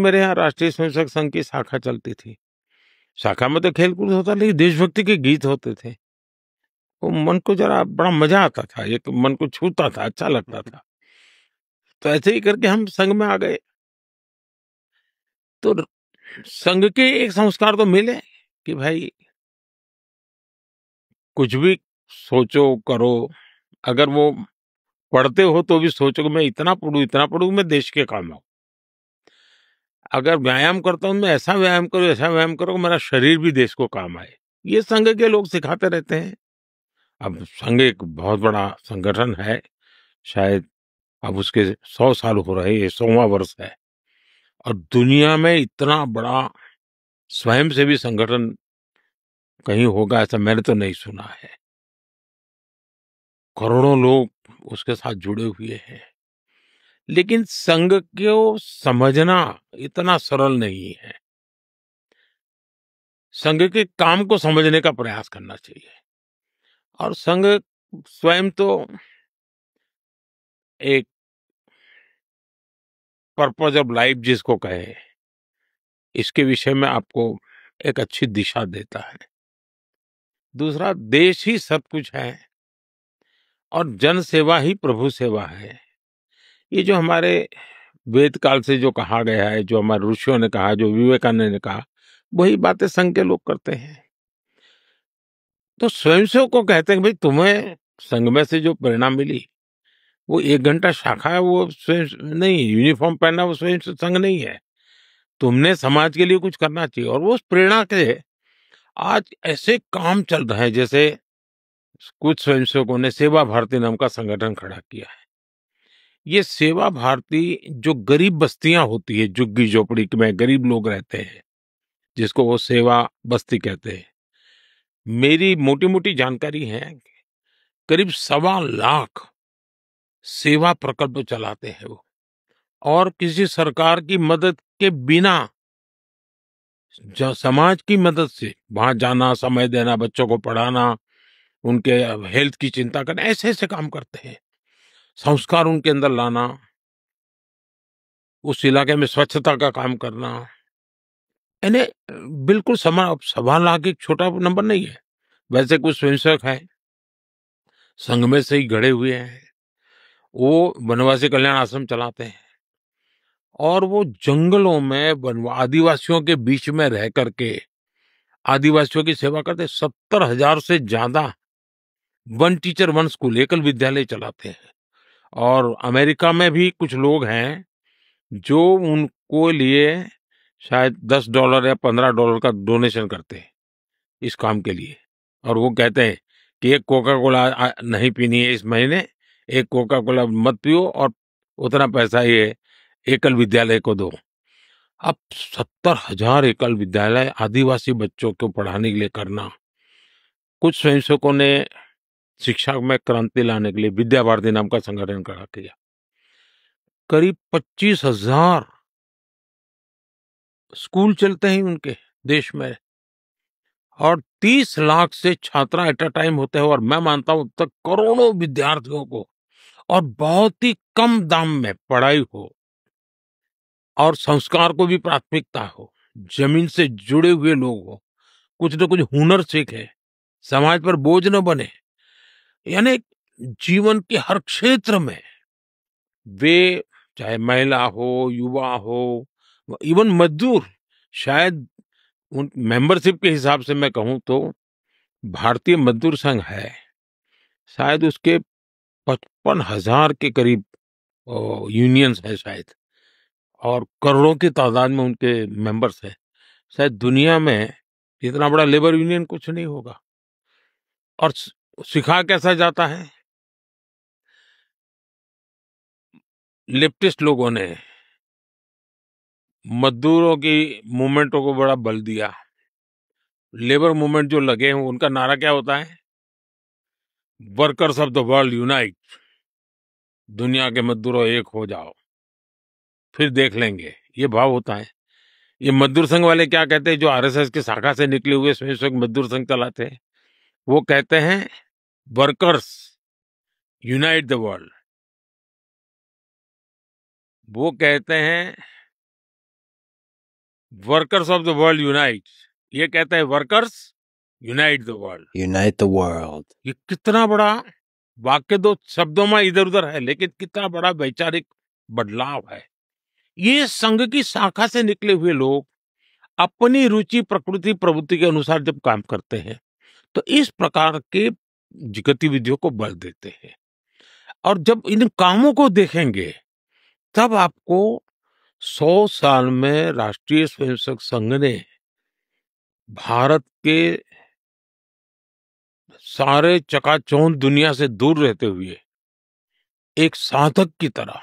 मेरे यहाँ राष्ट्रीय स्वयंसेवक संघ की शाखा चलती थी। शाखा में तो खेल-कूद होता, लेकिन देशभक्ति के गीत होते थे। वो मन को जरा बड़ा मजा आता था, एक मन को छूता था, अच्छा लगता था। तो ऐसे ही करके हम संघ में आ गए। तो संघ के एक संस्कार तो मिले कि भाई कुछ भी सोचो, करो। अगर वो पढ़ते हो तो भी सोचो कि मैं इतना पढूँ मैं देश के काम आऊँ। अगर व्यायाम करता हूँ, मैं ऐसा व्यायाम करो कि मेरा शरीर भी देश को काम आए। ये संघ के लोग सिखाते रहते हैं। अब संघ एक बहुत बड़ा संगठन है, शायद अब उसके 100 साल हो रहे हैं, ये 100वां वर्ष है। और दुनिया में इतना बड़ा स्वयंसेवी संगठन कहीं होगा ऐसा मैंने तो नहीं सुना है। करोड़ों लोग उसके साथ जुड़े हुए हैं। लेकिन संघ को समझना इतना सरल नहीं है। संघ के काम को समझने का प्रयास करना चाहिए। और संघ स्वयं तो एक पर्पज ऑफ लाइफ जिसको कहे, इसके विषय में आपको एक अच्छी दिशा देता है। दूसरा, देश ही सब कुछ है और जन सेवा ही प्रभु सेवा है। ये जो हमारे वेद काल से जो कहा गया है, जो हमारे ऋषियों ने कहा, जो विवेकानंद ने कहा, वही बातें संघ के लोग करते हैं। तो स्वयंसेवक को कहते हैं कि भाई तुम्हें संघ में से जो प्रेरणा मिली, वो 1 घंटा शाखा है, वो स्वयं नहीं, यूनिफॉर्म पहनना वो स्वयं संघ नहीं है। तुमने समाज के लिए कुछ करना चाहिए। और वो उस प्रेरणा से आज ऐसे काम चल रहे हैं, जैसे कुछ स्वयंसेवकों ने सेवा भारती नाम का संगठन खड़ा किया है। ये सेवा भारती जो गरीब बस्तियां होती है, झुग्गी झोपड़ी में गरीब लोग रहते हैं, जिसको वो सेवा बस्ती कहते हैं। मेरी मोटी-मोटी जानकारी है, करीब 1.25 लाख सेवा प्रकल्प चलाते हैं वो। और किसी सरकार की मदद के बिना समाज की मदद से वहां जाना, समय देना, बच्चों को पढ़ाना, उनके हेल्थ की चिंता करना, ऐसे ऐसे काम करते हैं। संस्कार उनके अंदर लाना, उस इलाके में स्वच्छता का काम करना। यानी बिल्कुल 1.25 लाख एक छोटा नंबर नहीं है। वैसे कुछ स्वयंसेवक हैं, संघ में से ही गढ़े हुए हैं। वो वनवासी कल्याण आश्रम चलाते हैं और वो जंगलों में आदिवासियों के बीच में रह करके आदिवासियों की सेवा करते। 70,000 से ज्यादा वन टीचर वन स्कूल, एकल विद्यालय चलाते हैं। और अमेरिका में भी कुछ लोग हैं जो उनको लिए शायद $10 या $15 का डोनेशन करते हैं इस काम के लिए। और वो कहते हैं कि एक कोका कोला नहीं पीनी है इस महीने, एक कोका कोला मत पियो और उतना पैसा ये एकल विद्यालय को दो। अब 70,000 एकल विद्यालय आदिवासी बच्चों को पढ़ाने के लिए करना। कुछ स्वयंसेवकों ने शिक्षा में क्रांति लाने के लिए विद्या भारती नाम का संगठन खड़ा किया। करीब 25,000 स्कूल चलते हैं उनके देश में और 30 लाख से छात्रा एट अ टाइम होते हैं। और मैं मानता हूं तक करोड़ों विद्यार्थियों को और बहुत ही कम दाम में पढ़ाई हो और संस्कार को भी प्राथमिकता हो, जमीन से जुड़े हुए लोग हो, कुछ न कुछ हुनर सीखे, समाज पर बोझ न बने। यानी जीवन के हर क्षेत्र में वे, चाहे महिला हो, युवा हो, इवन मजदूर, शायद उन मेंबरशिप के हिसाब से मैं कहूं तो भारतीय मजदूर संघ है, शायद उसके 55,000 के करीब यूनियंस है शायद। और करोड़ों की तादाद में उनके मेंबर्स हैं। शायद दुनिया में इतना बड़ा लेबर यूनियन कुछ नहीं होगा। और सिखा कैसा जाता है, लेफ्टिस्ट लोगों ने मजदूरों की मूवमेंटों को बड़ा बल दिया। लेबर मूवमेंट जो लगे हैं उनका नारा क्या होता है, workers of the world unite, दुनिया के मजदूरों एक हो जाओ, फिर देख लेंगे, ये भाव होता है। ये मजदूर संघ वाले क्या कहते हैं, जो आरएसएस की शाखा से निकले हुए स्वयंसेवक मजदूर संघ चलाते हैं, वो कहते हैं वर्कर्स यूनाइट द वर्ल्ड। वो कहते हैं workers of the world unite, ये कहते हैं workers unite the world. Unite the world. ये कितना बड़ा वाक्य, दो शब्दों में इधर उधर है, लेकिन कितना बड़ा वैचारिक बदलाव है। ये संघ की शाखा से निकले हुए लोग अपनी रुचि, प्रकृति, प्रवृत्ति के अनुसार जब काम करते हैं तो इस प्रकार के गतिविधियों को बल देते हैं। और जब इन कामों को देखेंगे तब आपको 100 साल में राष्ट्रीय स्वयंसेवक संघ ने भारत के सारे चकाचौंध दुनिया से दूर रहते हुए एक साधक की तरह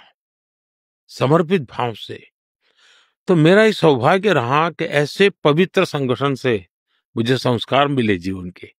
समर्पित भाव से, तो मेरा ये सौभाग्य रहा कि ऐसे पवित्र संगठन से मुझे संस्कार मिले जीवन के,